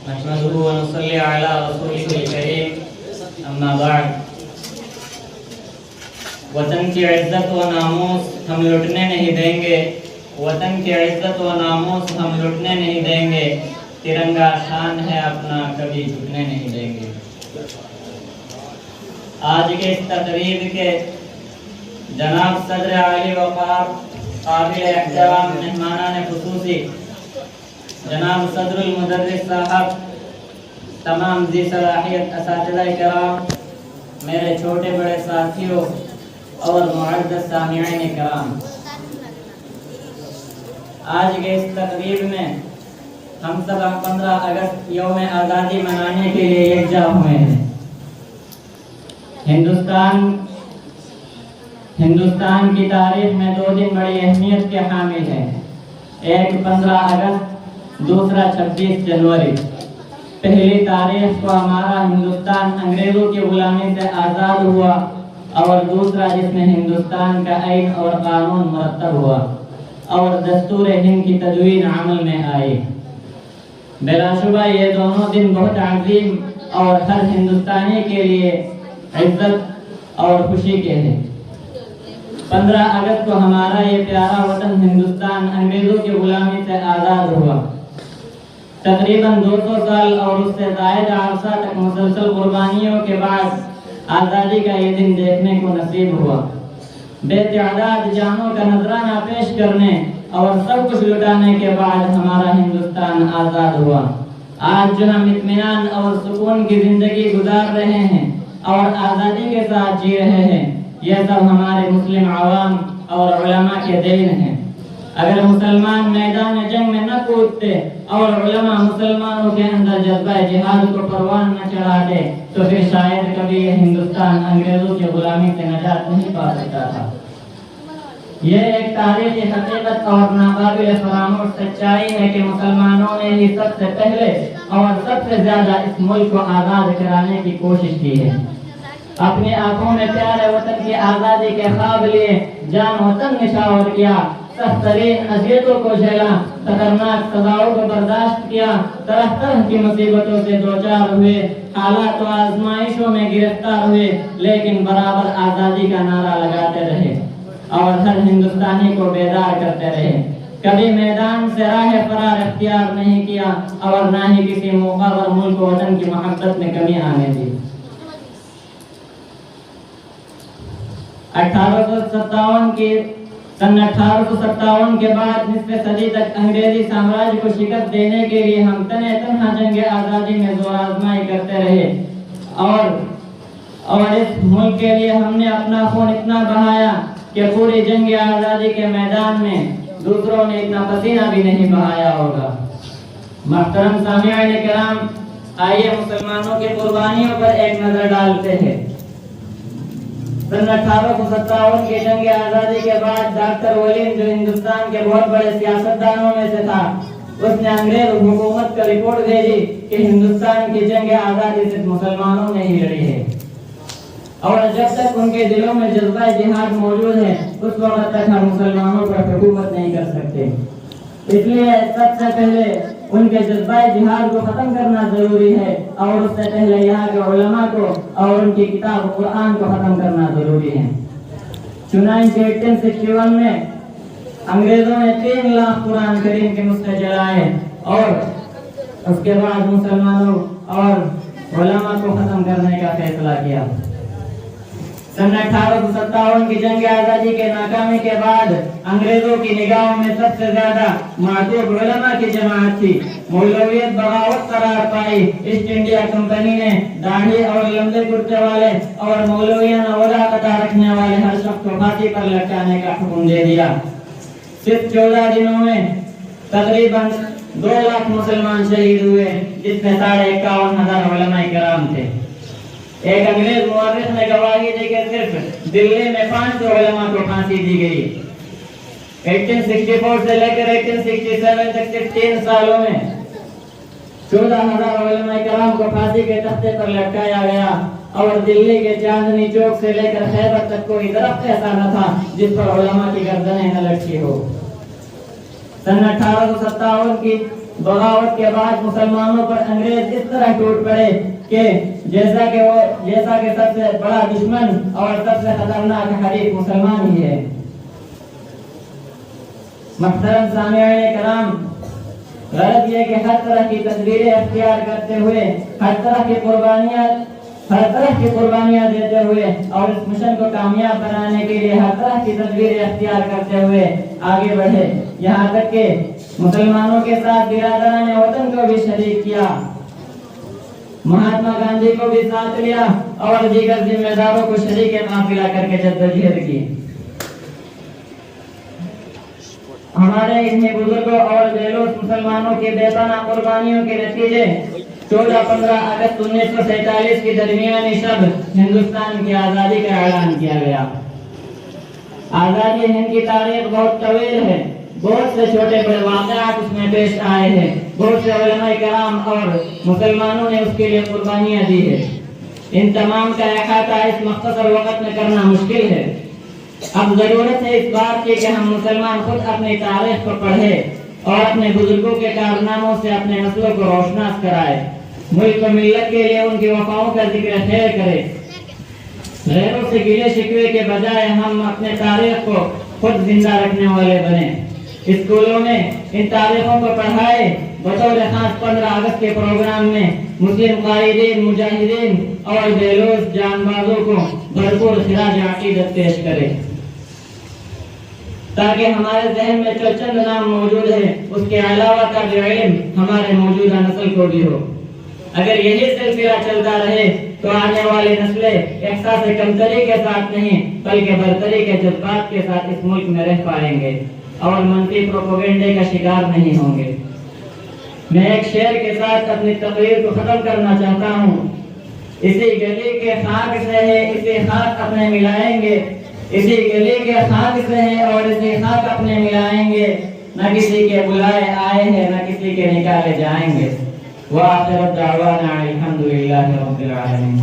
नहमदुहु व नसल्ली अला रसूलिहिल करीम अम्मा बाद। वतन की इज्जत व नामूस हम लुटने नहीं देंगे, वतन की इज्जत व नामूस हम लुटने नहीं देंगे, तिरंगा शान है अपना कभी झुकने नहीं देंगे। आज के इस तकरीब के जनाब सदर आली वक़ार काबिल एहतराम मेहमानान खुसूसी जनाब सदरुल मुदर्रिस साहब, तमाम ज़ी सलाहियत असातिज़ा किराम, मेरे छोटे बड़े साथियों और मुअज़्ज़ज़ सामिईन किराम, आज के इस तकरीब में हम सब 15 अगस्त यौम आज़ादी मनाने के लिए एकजा हुए हैं। हिंदुस्तान की तारीख में 2 दिन बड़ी अहमियत के हामिल हैं। एक 15 अगस्त, दूसरा 26 जनवरी। पहली तारीख को हमारा हिंदुस्तान अंग्रेज़ों की गुलामी से आज़ाद हुआ और दूसरा जिसमें हिंदुस्तान का आइन और कानून मुरतब हुआ और दस्तूर हिंद की तदवीन अमल में आई। बिलाशुबा ये दोनों दिन बहुत अजीम और हर हिंदुस्तानी के लिए इज्जत और खुशी के हैं। 15 अगस्त को हमारा ये प्यारा वतन हिंदुस्तान अंग्रेज़ों की गुलामी से आज़ाद हुआ। तकरीबन 200 साल और उससे ज़ायद अरसा तक मुसलसल कुर्बानियों के बाद आज़ादी का ये दिन देखने को नसीब हुआ। बेतआदाद जानों का नजराना पेश करने और सब कुछ लुटाने के बाद हमारा हिंदुस्तान आज़ाद हुआ। आज जो हम इत्मीनान और सुकून की ज़िंदगी गुजार रहे हैं और आज़ादी के साथ जी रहे हैं, यह सब हमारे मुस्लिम अवाम और उलमा के देन हैं। अगर मुसलमान मैदान जंग में न कूदते और उलमा मुसलमानों के अंदर जज्बा जिहाद को परवान न चढ़ाते तो फिर शायद कभी यह हिंदुस्तान अंग्रेज़ों की गुलामी से नजात नहीं पा सकता था। यह एक तारीख़ी हकीकत और नाकाबिल फरामोश सच्चाई है कि मुसलमानों ने ही सबसे पहले और सबसे ज्यादा इस मुल्क को आज़ाद कराने की कोशिश की है। अपनी आंखों में प्यारे वतन की आज़ादी के ख्वाब लिए जान वतन निछावर किया, सख्त तरीन अज़ियतों को झेला, खतरनाक सजाओं को बर्दाश्त किया, तरह तरह की मुसीबतों से दोचार हुए, हालात व आजमाइशों में गिरफ्तार हुए, लेकिन बराबर आज़ादी का नारा लगाते रहे और हर हिंदुस्तानी को बेदार करते रहे। कभी मैदान से राह फरार इख्तियार नहीं किया और न ही किसी मौका पर मुल्क वतन की मोहब्बत में कमी आने दी। 1857 के बाद निस्फ़े सदी तक अंग्रेजी साम्राज्य को शिकस्त देने के लिए हम तने तनहा जंग आज़ादी में जोर आजमाई करते रहे और इस मुल्क के लिए हमने अपना खून इतना बहाया कि पूरी जंग आज़ादी के मैदान में दूसरों ने इतना पसीना भी नहीं बहाया होगा। मुहतरम सामिईन किराम, आइए मुसलमानों की कुर्बानियों पर एक नजर डालते हैं। सन 1857 की जंग आज़ादी के बाद डॉक्टर वलीम, जो हिंदुस्तान के बहुत बड़े सियासतदानों में से था, उसने अंग्रेज हुकूमत को रिपोर्ट भेजी कि हिंदुस्तान की जंग आज़ादी सिर्फ मुसलमानों ने ही लड़ी है और जब तक उनके दिलों में जज्बा जिहाद मौजूद है उस वक्त तक हम मुसलमानों पर हुकूमत नहीं कर सकते। इसलिए सबसे पहले उनके जज्बा जिहाद को खत्म करना जरूरी है और उससे पहले यहाँ के उलमा को और उनकी किताब कुरान को खत्म करना जरूरी है। चुनांचे 1861 में अंग्रेजों ने 3 लाख कुरान करीम के नुस्खे जलाए और उसके बाद मुसलमानों और उलमा को खत्म करने का फैसला किया। सन 1857 की जंग आज़ादी के नाकामी के बाद अंग्रेजों की निगाहों में सबसे ज्यादा मातूब उलमा की जमात थी। मौलवियत बगावत करार पाई। ईस्ट इंडिया कंपनी ने दाढ़ी और लंबे कुर्ते वाले और मौलवियाना वज़ा कता रखने वाले हर शख्स को फांसी पर लटकाने का हुक्म दे दिया। सिर्फ 14 दिनों में तकरीबन 2 लाख मुसलमान शहीद हुए, जिसमें 51,500 उलमा किराम थे। एक अंग्रेज मुअर्रिख ने गवाही दी कि सिर्फ दिल्ली में 500 उलमा को फांसी दी गई। 1864 से लेकर 1867 तक सिर्फ 3 सालों में 14,000 उलमा किराम को फांसी के तख्ते पर लटकाया गया और दिल्ली के चांदनी चौक से लेकर खैबर तक कोई दरख्त ऐसा न था जिस पर उलमा की गर्दनें न लटकी हो। सन 1857 की बगावत के बाद मुसलमानों पर अंग्रेज इस तरह टूट पड़े कि जैसा कि सबसे बड़ा दुश्मन और सबसे खतरनाक हरीफ मुसलमान ही है। मुहतरम सामिईन कराम, गलत ये कि हर तरह की तदबीरें अख्तियार करते हुए, हर तरह की कुर्बानियां देते हुए और इस मिशन को कामयाब बनाने के लिए हर तरह की तदबीरें अख्तियार करते हुए आगे बढ़े। यहाँ तक कि मुसलमानों के साथ बिरादरान वतन को भी शरीक किया, महात्मा गांधी को भी साथ लिया और दीगर जिम्मेदारों को शरीक काफिला करके जद्दोजहद की। हमारे इन्हीं बुजुर्गों और बेलूस मुसलमानों की बेपनाह कुर्बानियों के नतीजे 14-15 अगस्त 1947 की दरमियानी शब हिंदुस्तान की आज़ादी का ऐलान किया गया। आज़ादी हिंद की तारीख बहुत तवील है, बहुत से छोटे बड़े वाक़यात उसमें पेश आए हैं, बहुत से उलमाए कराम और मुसलमानों ने उसके लिए कुर्बानियाँ दी है। इन तमाम का अहाता इस मुख्तसर वक़्त में करना मुश्किल है। अब जरूरत है इस बात की कि हम मुसलमान खुद अपनी तारीख को पढ़े और अपने बुजुर्गों के कारनामों से अपने नस्लों को रोशनास कराए, मुल्क व मिल्लत के लिए उनकी वफाओं का जिक्र खैर करे। गैरों से गिले शिकवे के बजाय हम अपने तारीख को खुद जिंदा रखने वाले बने। स्कूलों में इन तारीखों को पढ़ाए। बतौर खास 15 अगस्त के प्रोग्राम में मुस्लिम कायदीन, मुजाहिदीन और बेलूस जानबाजों को भरपूर खिराज अकीदत पेश करे, ताकि हमारे जहन में जो चंद नाम मौजूद है उसके अलावा का भी इल्म हमारे मौजूदा नस्ल को भी हो। अगर यही सिलसिला चलता रहे तो आने वाली नस्लें एहसास कमतरी के साथ नहीं बल्कि बरतरी के जज्बात के साथ इस मुल्क में रह पाएंगे और मनफी प्रोपेगेंडे का शिकार नहीं होंगे। मैं एक शेर के साथ अपनी तकरीर को खत्म करना चाहता हूँ। इसी गली के खाक से है इसी खाक अपने मिलाएंगे, इसी गली के खाक से है और इसी खाक अपने मिलाएंगे, न किसी के बुलाए आए हैं न किसी के निकाले जाएंगे। व आखिर दावाना अल्हम्दुलिल्लाहि रब्बिल आलमीन।